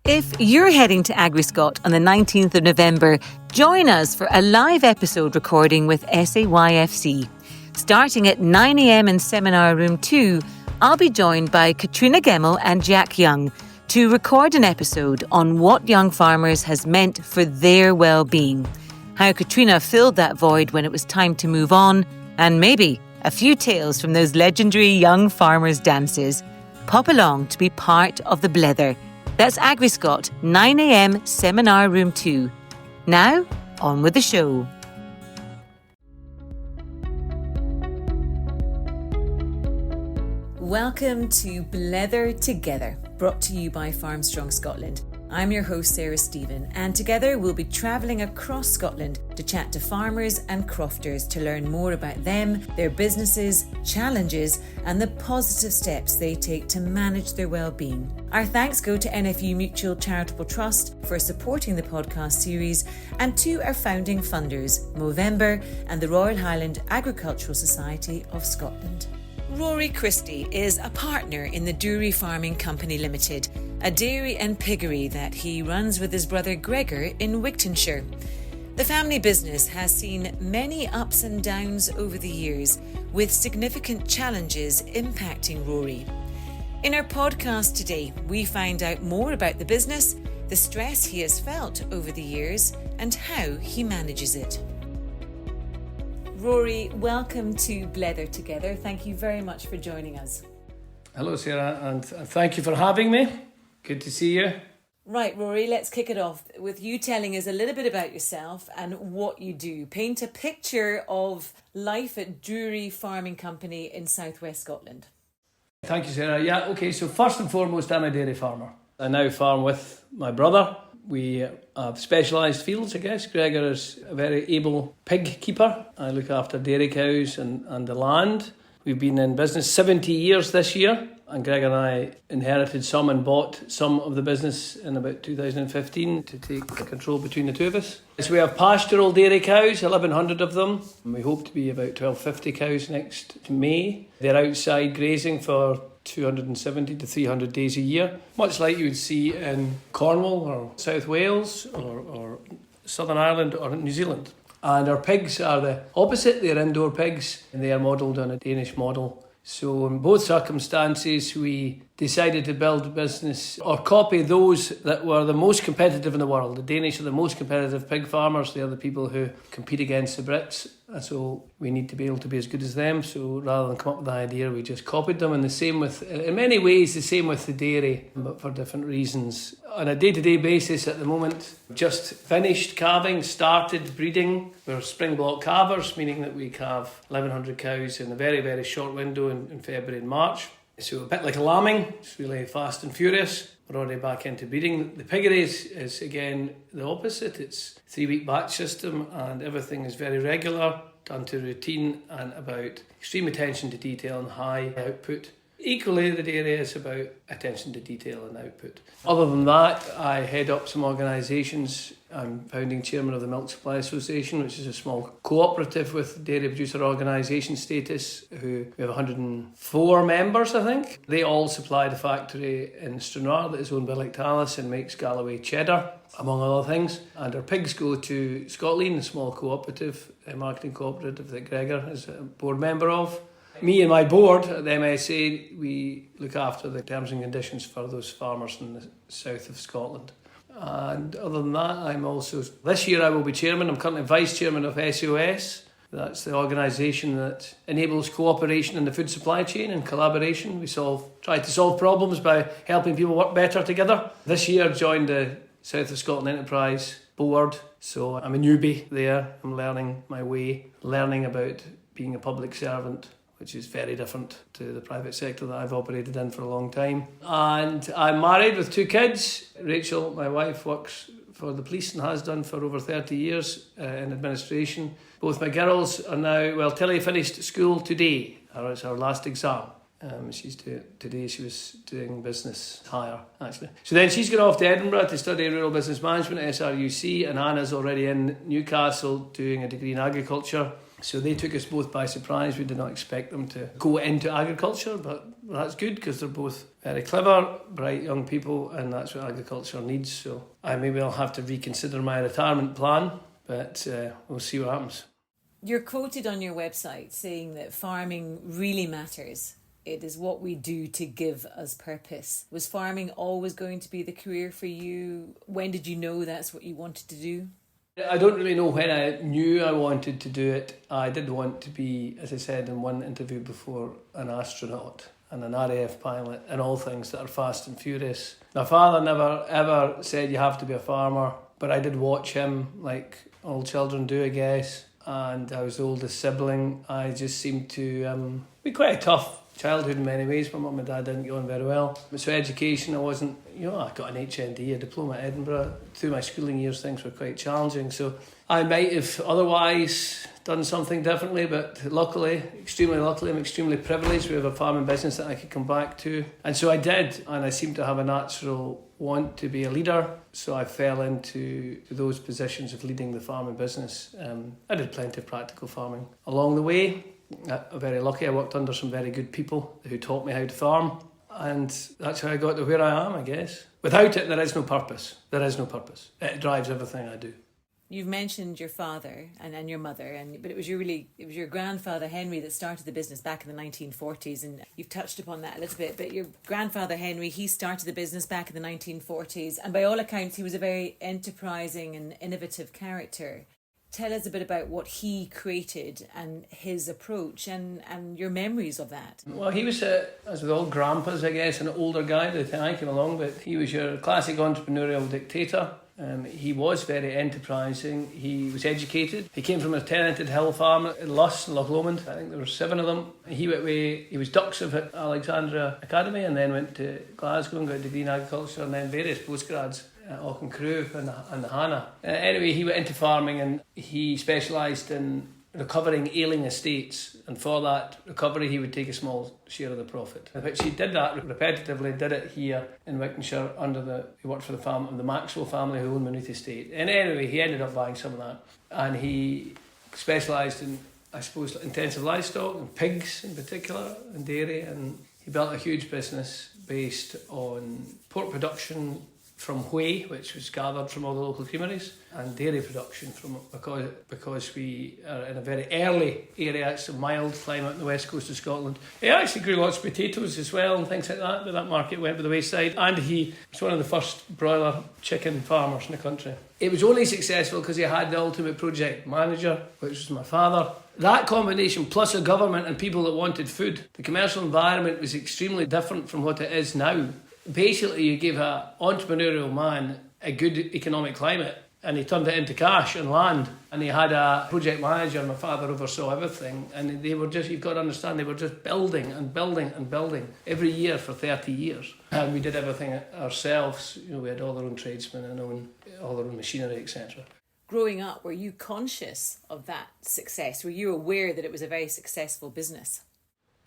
If you're heading to AgriScot on the 19th of November, join us for a live episode recording with SAYFC. Starting at 9 a.m. in Seminar Room 2, I'll be joined by Katrina Gemmell and Jack Young to record an episode on what young farmers has meant for their well-being, how Katrina filled that void when it was time to move on, and maybe a few tales from those legendary young farmers' dances. Pop along to be part of the blether. That's AgriScot, 9 a.m, Seminar Room 2. Now, on with the show. Welcome to Blether Together, brought to you by Farmstrong Scotland. I'm your host, Sarah Stephen, and together we'll be travelling across Scotland to chat to farmers and crofters to learn more about them, their businesses, challenges, and the positive steps they take to manage their well-being. Our thanks go to NFU Mutual Charitable Trust for supporting the podcast series, and to our founding funders, Movember and the Royal Highland Agricultural Society of Scotland. Rory Christie is a partner in the Dourie Farming Company Ltd, a dairy and piggery that he runs with his brother Gregor in Wigtownshire. The family business has seen many ups and downs over the years, with significant challenges impacting Rory. In our podcast today, we find out more about the business, the stress he has felt over the years, and how he manages it. Rory, welcome to Blether Together. Thank you very much for joining us. Hello, Sarah, and thank you for having me. Good to see you. Right, Rory, let's kick it off with you telling us a little bit about yourself and what you do. Paint a picture of life at Dourie Farming Company in southwest Scotland. Thank you, Sarah. Yeah, okay, so first and foremost, I'm a dairy farmer. I now farm with my brother. We have specialised fields, I guess. Gregor is a very able pig keeper. I look after dairy cows and the land. We've been in business 70 years this year, and Gregor and I inherited some and bought some of the business in about 2015 to take control between the two of us. So we have pastoral dairy cows, 1,100 of them. We hope to be about 1,250 cows next May. They're outside grazing for 270 to 300 days a year, much like you would see in Cornwall or South Wales or Southern Ireland or New Zealand. And our pigs are the opposite. They're indoor pigs, and they are modelled on a Danish model. So in both circumstances, we decided to build a business or copy those that were the most competitive in the world. The Danish are the most competitive pig farmers. They are the people who compete against the Brits. And so we need to be able to be as good as them. So rather than come up with the idea, we just copied them. And the same with, in many ways, the same with the dairy, but for different reasons. On a day-to-day basis at the moment, just finished calving, started breeding. We're spring block calvers, meaning that we calve 1,100 cows in a very, very short window in February and March. So a bit like lambing, it's really fast and furious. We're already back into breeding. The piggery is again the opposite. It's a 3-week batch system, and everything is very regular, done to routine and about extreme attention to detail and high output. Equally, the dairy is about attention to detail and output. Other than that, I head up some organisations. I'm founding chairman of the Milk Supply Association, which is a small co-operative with dairy producer organisation status. We have 104 members, I think. They all supply the factory in Stranraer that is owned by Lactalis and makes Galloway cheddar, among other things. And our pigs go to Scotland, a small cooperative, a marketing cooperative that Gregor is a board member of. Me and my board at the MSA, we look after the terms and conditions for those farmers in the south of Scotland. And other than that, I'm also, this year I will be chairman. I'm currently vice chairman of SOS. That's the organisation that enables cooperation in the food supply chain and collaboration. We try to solve problems by helping people work better together. This year I joined the South of Scotland Enterprise board, so I'm a newbie there. I'm learning my way, learning about being a public servant, which is very different to the private sector that I've operated in for a long time. And I'm married with 2 kids. Rachel, my wife, works for the police and has done for over 30 years in administration. Both my girls are now, Tilly finished school today. It's her last exam. Today she was doing business higher, actually. So then she's gone off to Edinburgh to study rural business management at SRUC, and Anna's already in Newcastle doing a degree in agriculture. So they took us both by surprise. We did not expect them to go into agriculture, but that's good because they're both very clever, bright young people, and that's what agriculture needs. So maybe I'll have to reconsider my retirement plan, but we'll see what happens. You're quoted on your website saying that farming really matters. It is what we do to give us purpose. Was farming always going to be the career for you? When did you know that's what you wanted to do? I don't really know when I knew I wanted to do it. I did want to be, as I said in one interview before, an astronaut and an RAF pilot and all things that are fast and furious. My father never ever said you have to be a farmer, but I did watch him like all children do, I guess. And I was the oldest sibling. I just seemed to be quite a tough childhood in many ways. My mum and dad didn't get on very well. So education, I got an HND, a diploma at Edinburgh. Through my schooling years, things were quite challenging. So I might have otherwise done something differently, but extremely luckily, I'm extremely privileged. We have a farming business that I could come back to. And so I did, and I seem to have a natural want to be a leader. So I fell into those positions of leading the farming business. I did plenty of practical farming along the way. I'm very lucky. I worked under some very good people who taught me how to farm, and that's how I got to where I am, I guess. Without it, there is no purpose. There is no purpose. It drives everything I do. You've mentioned your father and your mother, but it was your grandfather Henry that started the business back in the 1940s, and you've touched upon that a little bit. But your grandfather Henry, he started the business back in the 1940s, and by all accounts, he was a very enterprising and innovative character. Tell us a bit about what he created and his approach and your memories of that. Well, he was, as with all grandpas, I guess, an older guy by the time I came along, but he was your classic entrepreneurial dictator. He was very enterprising. He was educated. He came from a tenanted hill farm in Luss in Loch Lomond. I think there were 7 of them. He went away. He was Dux of Alexandria Academy and then went to Glasgow and got a degree in agriculture and then various postgrads at Auchincrew and the Hannah. Anyway, he went into farming and he specialised in recovering ailing estates, and for that recovery he would take a small share of the profit, which he did that repetitively. Did it here in Wigtownshire he worked for the farm of the Maxwell family who owned Maynooth Estate, and anyway he ended up buying some of that, and he specialised in, I suppose, intensive livestock and pigs in particular and dairy, and he built a huge business based on pork production from whey, which was gathered from all the local creameries, and dairy production because we are in a very early area. It's a mild climate on the west coast of Scotland. He actually grew lots of potatoes as well and things like that, but that market went by the wayside, and he was one of the first broiler chicken farmers in the country. It was only successful because he had the ultimate project manager, which was my father. That combination, plus a government and people that wanted food. The commercial environment was extremely different from what it is now. Basically, you gave an entrepreneurial man a good economic climate and he turned it into cash and land. And he had a project manager, my father oversaw everything. And they were just, you've got to understand, they were just building and building and building every year for 30 years. And we did everything ourselves. We had all our own tradesmen and all our own machinery, etc. Growing up, were you conscious of that success? Were you aware that it was a very successful business?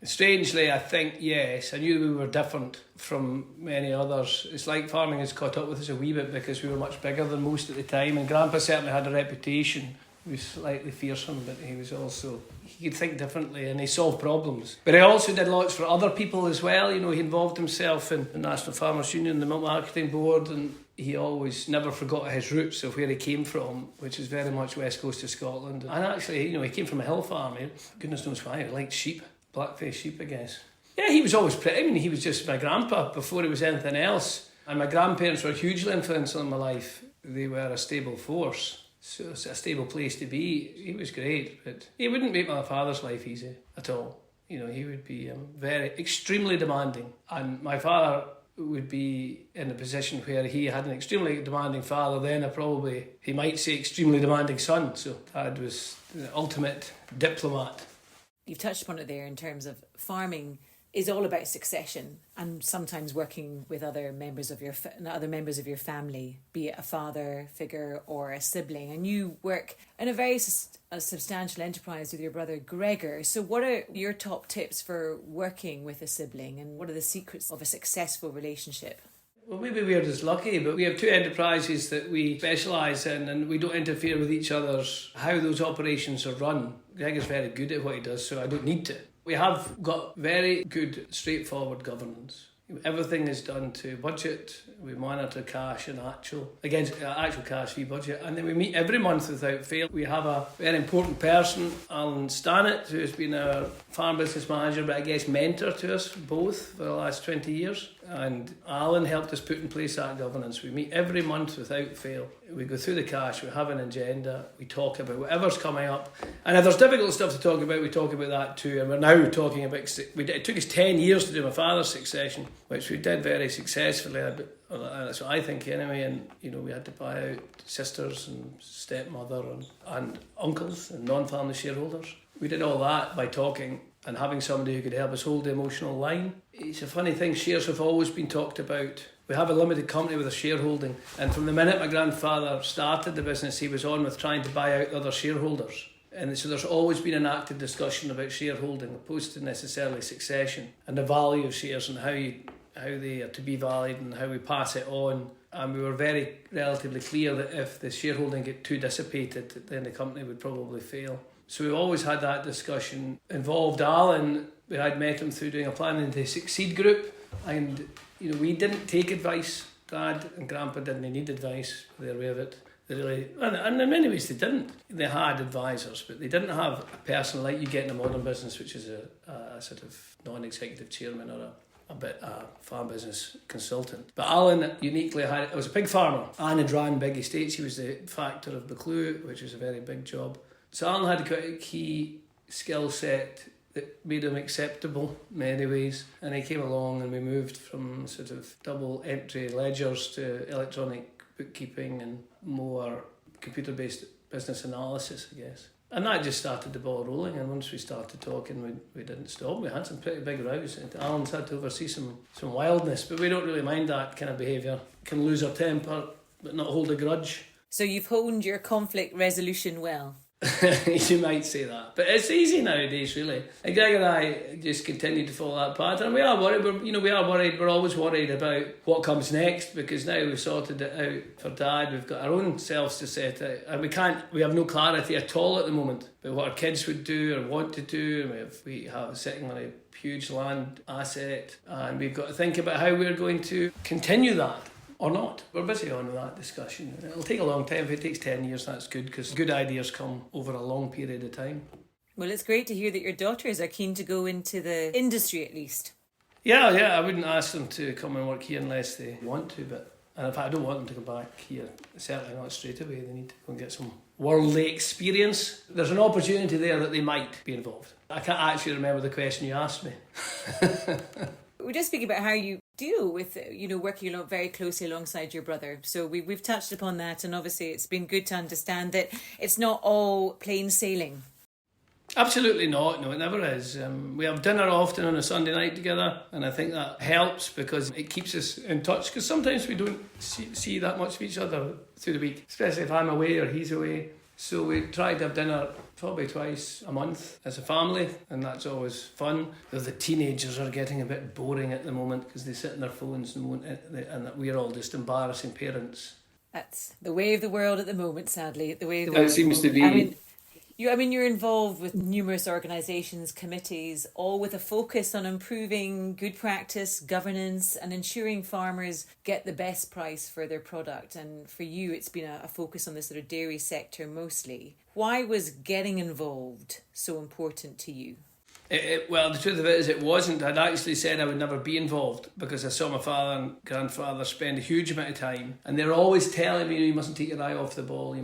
Strangely, I think, yes. I knew we were different from many others. It's like farming has caught up with us a wee bit because we were much bigger than most at the time, and Grandpa certainly had a reputation. He was slightly fearsome, but he could think differently and he solved problems. But he also did lots for other people as well. He involved himself in the National Farmers Union, the Milk Marketing Board, and he always never forgot his roots of where he came from, which is very much west coast of Scotland. And actually, he came from a hill farm. Goodness knows why. He liked sheep. Black-faced sheep, I guess. Yeah, he was always pretty. He was just my grandpa before he was anything else. And my grandparents were hugely influential in my life. They were a stable force, so it's a stable place to be. He was great, but he wouldn't make my father's life easy at all. He would be extremely demanding. And my father would be in a position where he had an extremely demanding father, then he might say extremely demanding son. So Dad was the ultimate diplomat. You've touched upon it there in terms of farming is all about succession and sometimes working with other members of your family, be it a father figure or a sibling. And you work in a very substantial enterprise with your brother Gregor. So what are your top tips for working with a sibling and what are the secrets of a successful relationship? Well, maybe we're just lucky, but we have two enterprises that we specialise in, and we don't interfere with each other's how those operations are run. Gregor's very good at what he does, so I don't need to. We have got very good, straightforward governance. Everything is done to budget. We monitor cash and actual cash fee budget, and then we meet every month without fail. We have a very important person, Alan Stannett, who has been our farm business manager, but I guess mentor to us both for the last 20 years. And Alan helped us put in place that governance. We meet every month without fail. We go through the cash, we have an agenda, we talk about whatever's coming up. And if there's difficult stuff to talk about, we talk about that too. And we're now talking about, it took us 10 years to do my father's succession, which we did very successfully. That's what I think anyway. And, we had to buy out sisters and stepmother and uncles and non-family shareholders. We did all that by talking and having somebody who could help us hold the emotional line. It's a funny thing, shares have always been talked about. We have a limited company with a shareholding, and from the minute my grandfather started the business, he was on with trying to buy out other shareholders. And so there's always been an active discussion about shareholding, opposed to necessarily succession, and the value of shares and how they are to be valued and how we pass it on. And we were very relatively clear that if the shareholding get too dissipated, then the company would probably fail. So we've always had that discussion. Involved Alan, we had met him through doing a Planning to Succeed group, and we didn't take advice. Dad and Grandpa didn't need advice, their way of it. They really, and in many ways they didn't. They had advisors, but they didn't have a person like you get in a modern business, which is a sort of non-executive chairman or a farm business consultant. But Alan uniquely was a pig farmer and had ran big estates. He was the factor of Buccleuch, which was a very big job. So Alan had quite a key skill set that made him acceptable in many ways. And he came along and we moved from sort of double entry ledgers to electronic bookkeeping and more computer-based business analysis, I guess. And that just started the ball rolling, and once we started talking, we didn't stop. We had some pretty big rows. Alan's had to oversee some wildness, but we don't really mind that kind of behaviour. Can lose our temper, but not hold a grudge. So you've honed your conflict resolution well. You might say that, but it's easy nowadays, really. And Greg and I just continue to follow that pattern. We are worried. We're always worried about what comes next, because now we've sorted it out for Dad. We've got our own selves to set out, and we have no clarity at all at the moment about what our kids would do or want to do. And we have sitting on a huge land asset, and we've got to think about how we're going to continue that. Or not. We're busy on that discussion. It'll take a long time. If it takes 10 years, that's good, because good ideas come over a long period of time. Well, it's great to hear that your daughters are keen to go into the industry at least. Yeah, I wouldn't ask them to come and work here unless they want to, and in fact I don't want them to come back here, certainly not straight away. They need to go and get some worldly experience. There's an opportunity there that they might be involved. I can't actually remember the question you asked me. We're just speaking about how you deal with, working very closely alongside your brother. So we've touched upon that, and obviously it's been good to understand that it's not all plain sailing. Absolutely not. No, it never is. We have dinner often on a Sunday night together, and I think that helps because it keeps us in touch, because sometimes we don't see that much of each other through the week, especially if I'm away or he's away. So we try to have dinner probably twice a month as a family, and that's always fun. Though the teenagers are getting a bit boring at the moment because they sit on their phones and we're all just embarrassing parents. That's the way of the world at the moment, sadly. That seems to be. You're involved with numerous organisations, committees, all with a focus on improving good practice, governance, and ensuring farmers get the best price for their product. And for you, it's been a focus on the sort of dairy sector mostly. Why was getting involved so important to you? Well, the truth of it is it wasn't. I'd actually said I would never be involved because I saw my father and grandfather spend a huge amount of time, and they're always telling me, you mustn't take your eye off the ball,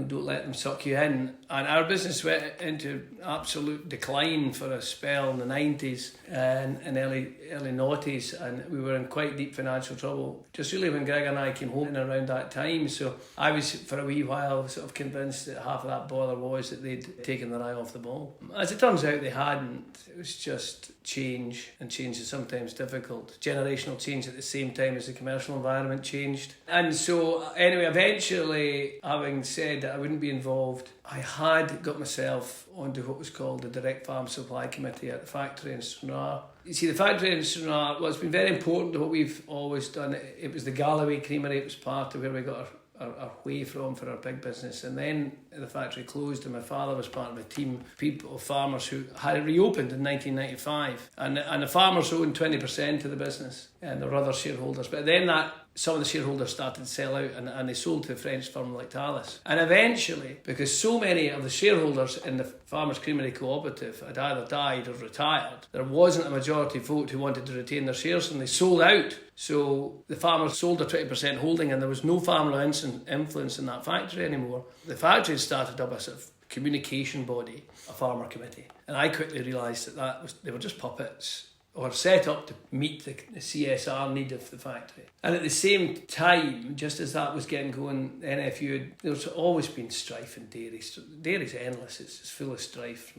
don't let them suck you in. And our business went into absolute decline for a spell in the 90s and early noughties, and we were in quite deep financial trouble just really when Greg and I came home and around that time. So I was for a wee while sort of convinced that half of that bother was that they'd taken their eye off the ball. As it turns out, they hadn't. It was just change, and change is sometimes difficult. Generational change at the same time as the commercial environment changed. And so, anyway, eventually, having said that I wouldn't be involved, I had got myself onto what was called the Direct Farm Supply Committee at the factory in Stranraer. You see, the factory in Stranraer, well, it's been very important to what we've always done. It was the Galloway Creamery, it was part of where we got our way from for our big business. And then the factory closed and my father was part of a team of farmers who had reopened in 1995. And the farmers owned 20% of the business and there were other shareholders. But then some of the shareholders started to sell out and they sold to a French firm like Thales. And eventually, because so many of the shareholders in the Farmers Creamery Co-operative had either died or retired, there wasn't a majority vote who wanted to retain their shares and they sold out. So the farmers sold their 20% holding and there was no family influence in that factory anymore. The factory started up a sort of communication body, a farmer committee. And I quickly realised that they were just puppets or set up to meet the CSR need of the factory. And at the same time, just as that was getting going, NFU, there's always been strife in dairy. Dairy's endless, it's full of strife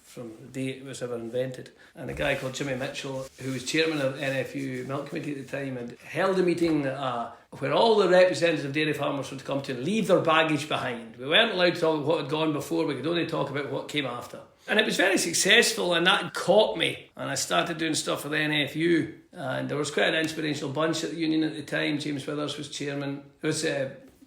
from the day it was ever invented. And a guy called Jimmy Mitchell, who was chairman of NFU Milk Committee at the time, and held a meeting where all the representatives of dairy farmers would come to and leave their baggage behind. We weren't allowed to talk about what had gone before, we could only talk about what came after. And it was very successful and that caught me. And I started doing stuff with NFU. And there was quite an inspirational bunch at the union at the time. James Withers was chairman, was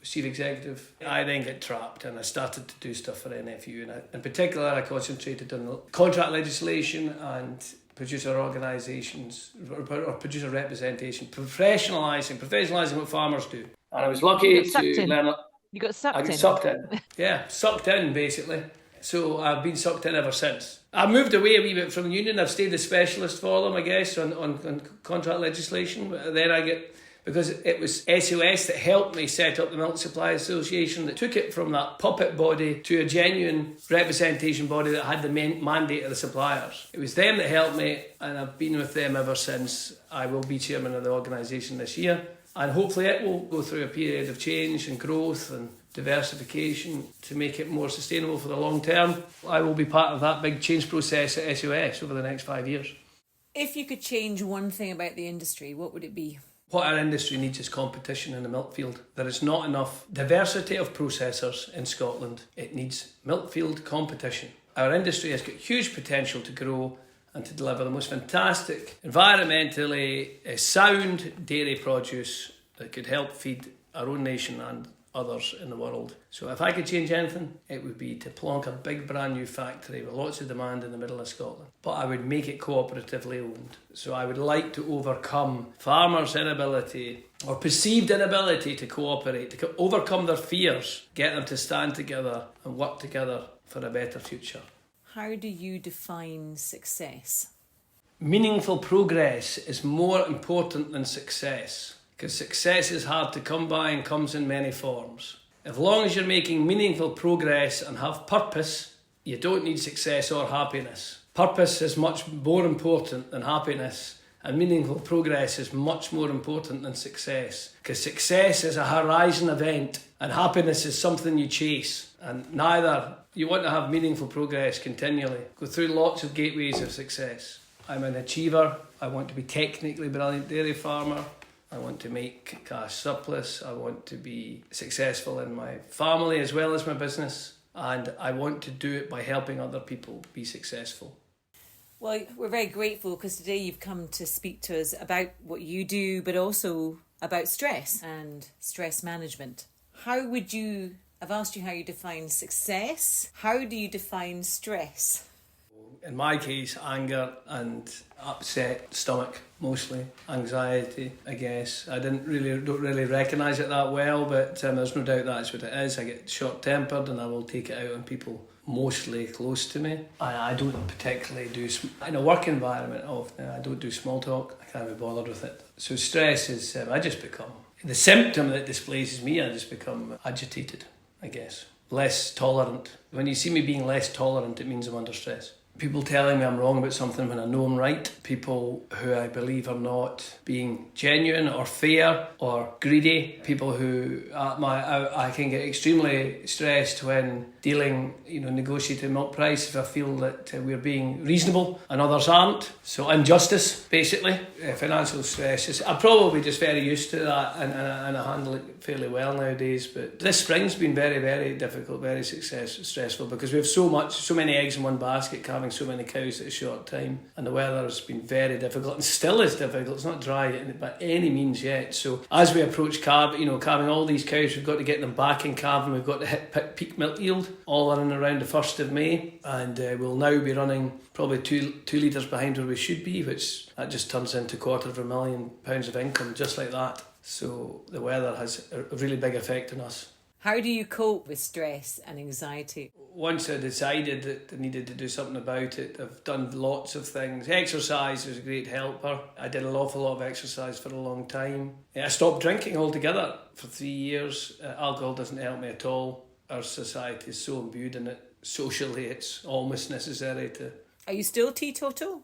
chief executive. I then got trapped and I started to do stuff for NFU. And in particular, I concentrated on contract legislation and producer organisations, or producer representation, professionalising what farmers do. And I was lucky to learn. You got sucked in? I got sucked in. Yeah, sucked in basically. So I've been sucked in ever since. I moved away a wee bit from the union. I've stayed a specialist for them, I guess, on contract legislation. Then because it was SOS that helped me set up the Milk Supply Association, that took it from that puppet body to a genuine representation body that had the mandate of the suppliers. It was them that helped me, and I've been with them ever since. I will be chairman of the organisation this year, and hopefully it will go through a period of change and growth and diversification to make it more sustainable for the long term. I will be part of that big change process at SOS over the next 5 years. If you could change one thing about the industry, what would it be? What our industry needs is competition in the milk field. There is not enough diversity of processors in Scotland. It needs milk field competition. Our industry has got huge potential to grow and to deliver the most fantastic, environmentally sound dairy produce that could help feed our own nation and others in the world. So if I could change anything, it would be to plonk a big brand new factory with lots of demand in the middle of Scotland. But I would make it cooperatively owned. So I would like to overcome farmers' inability or perceived inability to cooperate, to overcome their fears, get them to stand together and work together for a better future. How do you define success? Meaningful progress is more important than success. Because success is hard to come by and comes in many forms. As long as you're making meaningful progress and have purpose, you don't need success or happiness. Purpose is much more important than happiness, and meaningful progress is much more important than success. Because success is a horizon event, and happiness is something you chase. And you want to have meaningful progress continually. Go through lots of gateways of success. I'm an achiever. I want to be technically brilliant dairy farmer. I want to make cash surplus. I want to be successful in my family as well as my business. And I want to do it by helping other people be successful. Well, we're very grateful because today you've come to speak to us about what you do, but also about stress and stress management. I've asked you how you define success. How do you define stress? In my case, anger and upset stomach, mostly. Anxiety, I guess. I don't really recognise it that well, but there's no doubt that's what it is. I get short-tempered and I will take it out on people mostly close to me. I don't particularly do, in a work environment often, I don't do small talk. I can't be bothered with it. So stress is, the symptom that displaces me, I just become agitated, I guess. Less tolerant. When you see me being less tolerant, it means I'm under stress. People telling me I'm wrong about something when I know I'm right. People who I believe are not being genuine or fair or greedy. People who I can get extremely stressed when dealing, negotiating milk price if I feel that we're being reasonable and others aren't. So injustice, basically. Financial stress. I'm probably just very used to that and I handle it fairly well nowadays. But this spring's been very, very difficult, very stressful because we have so many eggs in one basket, calving having so many cows at a short time, and the weather has been very difficult and still is difficult. It's not dry by any means yet. So as we approach calving all these cows, we've got to get them back in calving. We've got to hit peak milk yield all in and around the 1st of May, and we'll now be running probably two litres behind where we should be, which that just turns into £250,000 of income just like that. So the weather has a really big effect on us. How do you cope with stress and anxiety? Once I decided that I needed to do something about it, I've done lots of things. Exercise is a great helper. I did an awful lot of exercise for a long time. I stopped drinking altogether for 3 years. Alcohol doesn't help me at all. Our society is so imbued in it. Socially, it's almost necessary to... Are you still teetotal?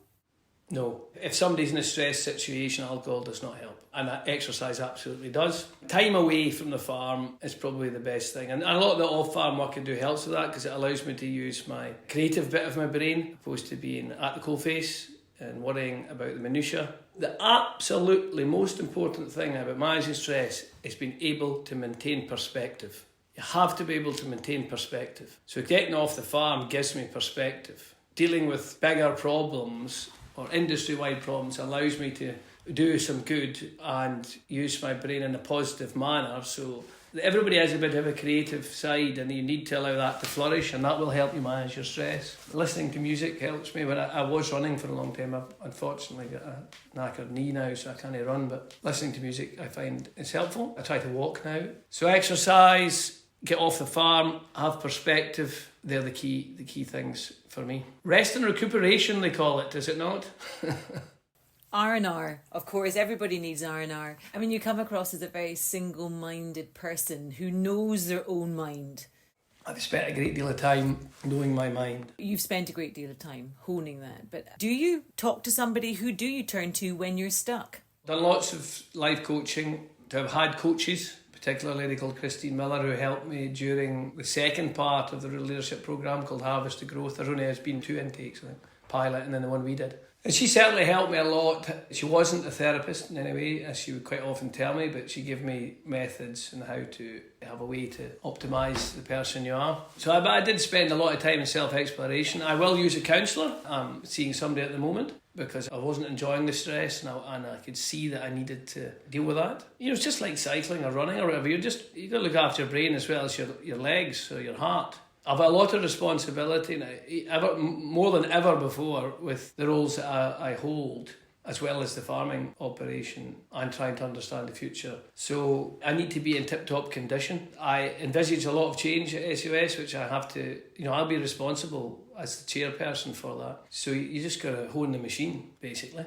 No. If somebody's in a stress situation, alcohol does not help. And exercise absolutely does. Time away from the farm is probably the best thing. And a lot of the off-farm work I do helps with that, because it allows me to use my creative bit of my brain, opposed to being at the coalface and worrying about the minutiae. The absolutely most important thing about managing stress is being able to maintain perspective. You have to be able to maintain perspective. So getting off the farm gives me perspective. Dealing with bigger problems or industry-wide problems allows me to do some good and use my brain in a positive manner. So everybody has a bit of a creative side, and you need to allow that to flourish, and that will help you manage your stress. Listening to music helps me. When I was running for a long time, I've unfortunately got a knackered knee now, so I can't run, but listening to music I find is helpful. I try to walk now. So exercise, get off the farm, have perspective. They're the key things for me. Rest and recuperation, they call it, is it not? R&R. Of course, everybody needs R&R. I mean, you come across as a very single-minded person who knows their own mind. I've spent a great deal of time knowing my mind. You've spent a great deal of time honing that. But do you talk to somebody? Who do you turn to when you're stuck? Done lots of life coaching. I've had coaches, particularly a lady called Christine Miller, who helped me during the second part of the Real Leadership Programme called Harvest to Growth. There only has been 2 intakes, I think, pilot and then the one we did. And she certainly helped me a lot. She wasn't a therapist in any way, as she would quite often tell me, but she gave me methods and how to have a way to optimise the person you are. So I did spend a lot of time in self-exploration. I will use a counsellor. I'm seeing somebody at the moment because I wasn't enjoying the stress, and I could see that I needed to deal with that. It's just like cycling or running or whatever. You've got to look after your brain as well as your legs or your heart. I've a lot of responsibility now, more than ever before, with the roles that I hold, as well as the farming operation. I'm trying to understand the future. So I need to be in tip-top condition. I envisage a lot of change at SOS, which I have to, I'll be responsible as the chairperson for that. So you just got to hone the machine, basically.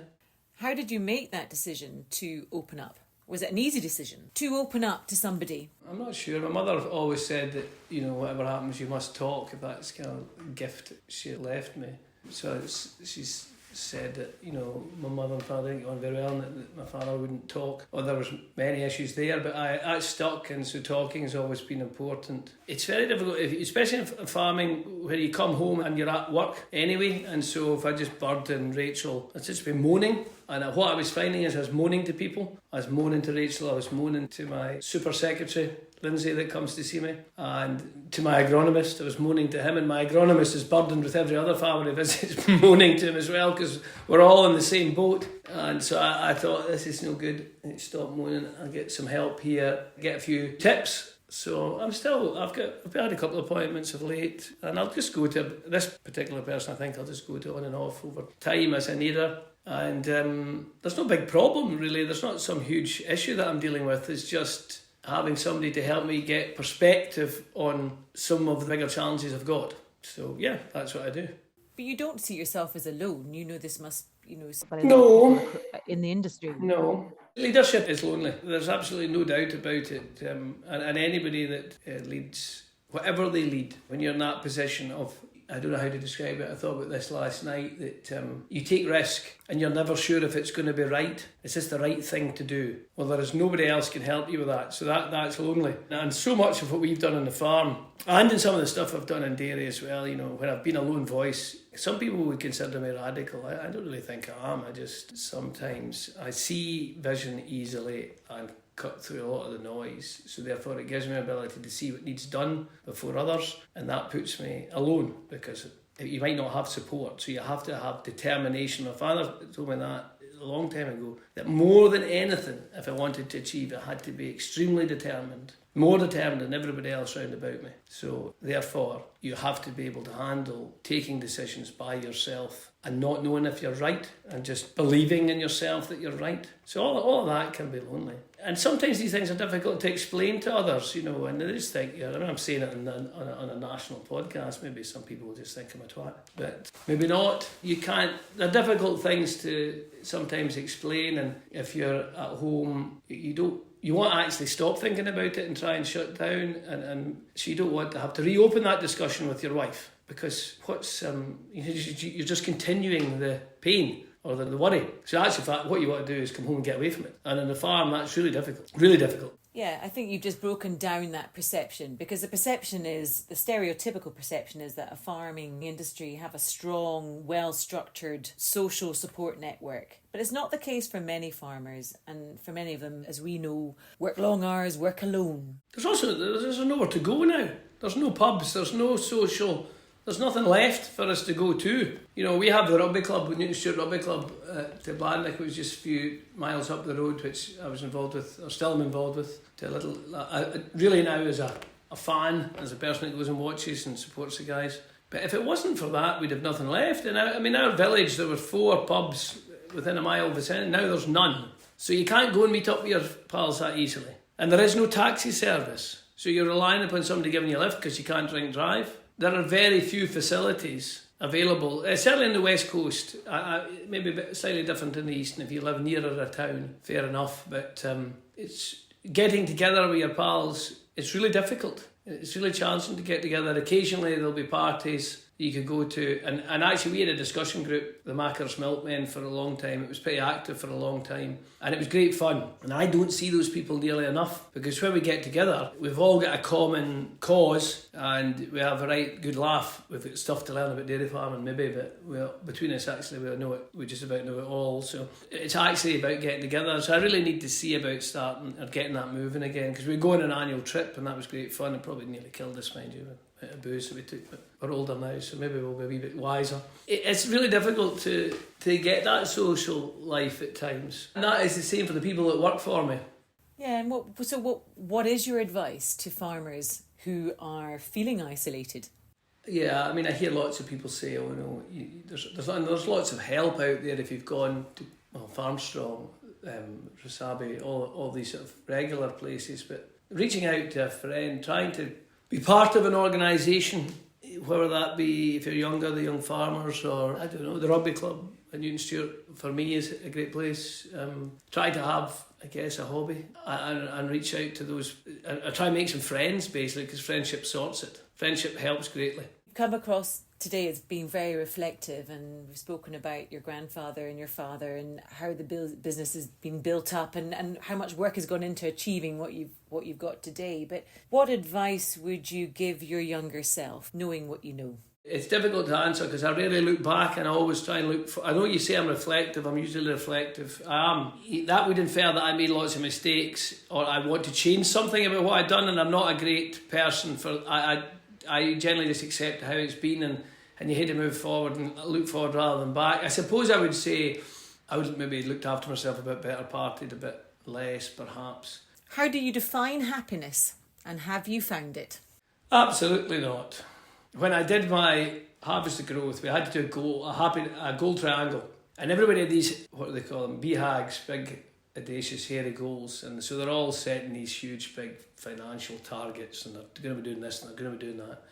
How did you make that decision to open up? Was it an easy decision to open up to somebody? I'm not sure. My mother always said that, whatever happens, you must talk. If that's kind of gift she left me. So she's said that, my mother and father didn't get on very well, and that my father wouldn't talk. Well, there was many issues there, but I stuck, and so talking has always been important. It's very difficult, especially in farming, where you come home and you're at work anyway, and so if I just bird and Rachel, I'd just be moaning. And what I was finding is I was moaning to people. I was moaning to Rachel, I was moaning to my super secretary, Lindsay, that comes to see me, and to my agronomist. I was moaning to him, and my agronomist is burdened with every other family visits, moaning to him as well, because we're all in the same boat. And so I thought, this is no good. I need to stop moaning. I'll get some help here, get a few tips. So I've had a couple of appointments of late, and I'll just go to this particular person. I think I'll just go to on and off over time as I need her. And there's no big problem, really. There's not some huge issue that I'm dealing with. It's just having somebody to help me get perspective on some of the bigger challenges I've got. So, yeah, that's what I do. But you don't see yourself as alone. This must, No. In the industry. No. Leadership is lonely. There's absolutely no doubt about it. And anybody that leads, whatever they lead, when you're in that position of, I don't know how to describe it. I thought about this last night, that you take risk and you're never sure if it's going to be right. Is this the right thing to do? Well, there is nobody else can help you with that. So that's lonely. And so much of what we've done on the farm, and in some of the stuff I've done in dairy as well, when I've been a lone voice, some people would consider me radical. I don't really think I am. Sometimes I see vision easily and cut through a lot of the noise, so therefore it gives me the ability to see what needs done before others, and that puts me alone, because you might not have support, so you have to have determination. My father told me that a long time ago, that more than anything, if I wanted to achieve it, I had to be extremely determined, more determined than everybody else round about me. So therefore, you have to be able to handle taking decisions by yourself and not knowing if you're right and just believing in yourself that you're right. So all of that can be lonely. And sometimes these things are difficult to explain to others, you know, and they just think, I mean, I'm saying it on a national podcast, maybe some people will just think I'm a twat, but maybe not. You can't, they're difficult things to sometimes explain, and if you're at home, you want to actually stop thinking about it and try and shut down, and so you don't want to have to reopen that discussion with your wife, because you're just continuing the pain or the worry. So actually, in fact, what you want to do is come home and get away from it. And on the farm, that's really difficult. Really difficult. Yeah, I think you've just broken down that perception, because the stereotypical perception is that a farming industry have a strong, well-structured social support network. But it's not the case for many farmers, and for many of them, as we know, work long hours, work alone. There's nowhere to go now. There's no pubs, there's no social, there's nothing left for us to go to. You know, we have the rugby club, Wigtownshire Rugby Club to Blandnick, which was just a few miles up the road, which I was involved with, or still am involved with, really now as a fan, as a person that goes and watches and supports the guys. But if it wasn't for that, we'd have nothing left. And our village, there were 4 pubs within a mile vicinity. Now there's none. So you can't go and meet up with your pals that easily. And there is no taxi service. So you're relying upon somebody giving you a lift because you can't drink and drive. There are very few facilities available, certainly in the West Coast. Maybe a bit slightly different in the East, and if you live nearer a town, fair enough. But it's getting together with your pals, it's really difficult. It's really challenging to get together. Occasionally there'll be parties you could go to, and actually we had a discussion group, the Macker's Milkmen, for a long time. It was pretty active for a long time, and it was great fun. And I don't see those people nearly enough, because when we get together, we've all got a common cause, and we have a right good laugh. We've got stuff to learn about dairy farming maybe, but between us actually we just about know it all. So it's actually about getting together. So I really need to see about starting or getting that moving again, because we go on an annual trip, and that was great fun. It probably nearly killed us, mind you, a booze that we took, but we're older now, so maybe we'll be a wee bit wiser. It's really difficult to get that social life at times, and that is the same for the people that work for me. Yeah, and what is your advice to farmers who are feeling isolated? Yeah, I mean, I hear lots of people say, "Oh no, there's lots of help out there if you've gone to Farmstrong, Rasabi, all these sort of regular places." But reaching out to a friend, trying to be part of an organisation, whether that be, if you're younger, the Young Farmers, or I don't know, the Rugby Club in Newton Stewart, for me is a great place. Try to have, I guess, a hobby and reach out to those. I try and make some friends, basically, because friendship sorts it. Friendship helps greatly. Come across today as being very reflective, and we've spoken about your grandfather and your father and how the business has been built up and how much work has gone into achieving what you've got today. But what advice would you give your younger self, knowing what you know? It's difficult to answer because I rarely look back, and I always try and look for... I know you say I'm reflective, I'm usually reflective. I am. That would infer that I made lots of mistakes, or I want to change something about what I've done, and I'm not a great person for... I generally just accept how it's been, and you had to move forward and look forward rather than back. I suppose I would say I would maybe looked after myself a bit better, partied a bit less, perhaps. How do you define happiness, and have you found it? Absolutely not. When I did my Harvest of Growth, we had to do a goal triangle, and everybody had these, what do they call them, BHAGs, big audacious hairy goals, and so they're all setting these huge big financial targets, and they're going to be doing this and they're going to be doing that.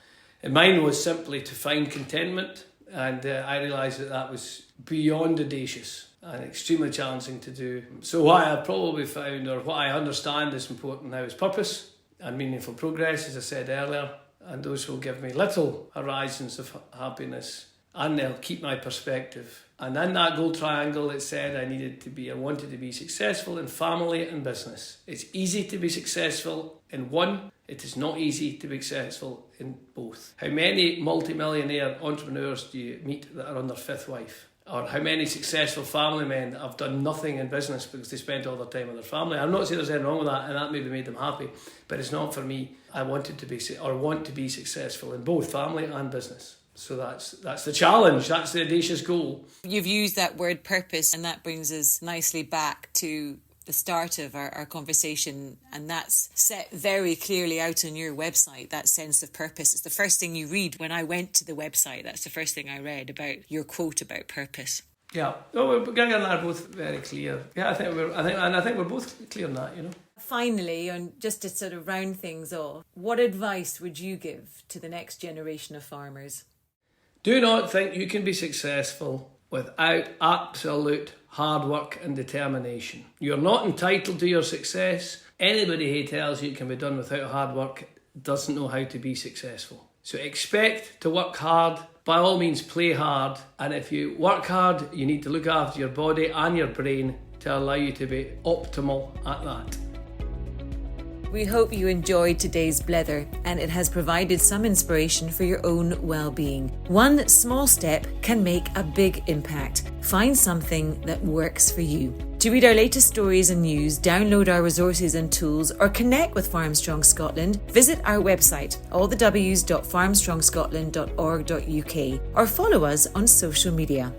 And mine was simply to find contentment, and I realised that was beyond audacious and extremely challenging to do. So what I probably found, or what I understand is important now, is purpose and meaningful progress, as I said earlier, and those will give me little horizons of happiness, and they'll keep my perspective. And in that goal triangle, it said I wanted to be successful in family and business. It's easy to be successful in one. It is not easy to be successful in both. How many multi-millionaire entrepreneurs do you meet that are on their 5th wife? Or how many successful family men that have done nothing in business because they spent all their time with their family? I'm not saying there's anything wrong with that, and that maybe made them happy, but it's not for me. I want to be successful in both family and business. So that's the challenge, that's the audacious goal. You've used that word purpose, and that brings us nicely back to the start of our conversation, and that's set very clearly out on your website, that sense of purpose. It's the first thing you read. When I went to the website, that's the first thing I read about your quote about purpose. Yeah, Gregor and I are both very clear. Yeah, I think we're both clear on that, you know. Finally, and just to sort of round things off, what advice would you give to the next generation of farmers? Do not think you can be successful without absolute hard work and determination. You're not entitled to your success. Anybody who tells you it can be done without hard work doesn't know how to be successful. So expect to work hard. By all means, play hard. And if you work hard, you need to look after your body and your brain to allow you to be optimal at that. We hope you enjoyed today's blether and it has provided some inspiration for your own well-being. One small step can make a big impact. Find something that works for you. To read our latest stories and news, download our resources and tools, or connect with Farmstrong Scotland, visit our website, allthews.farmstrongscotland.org.uk, or follow us on social media.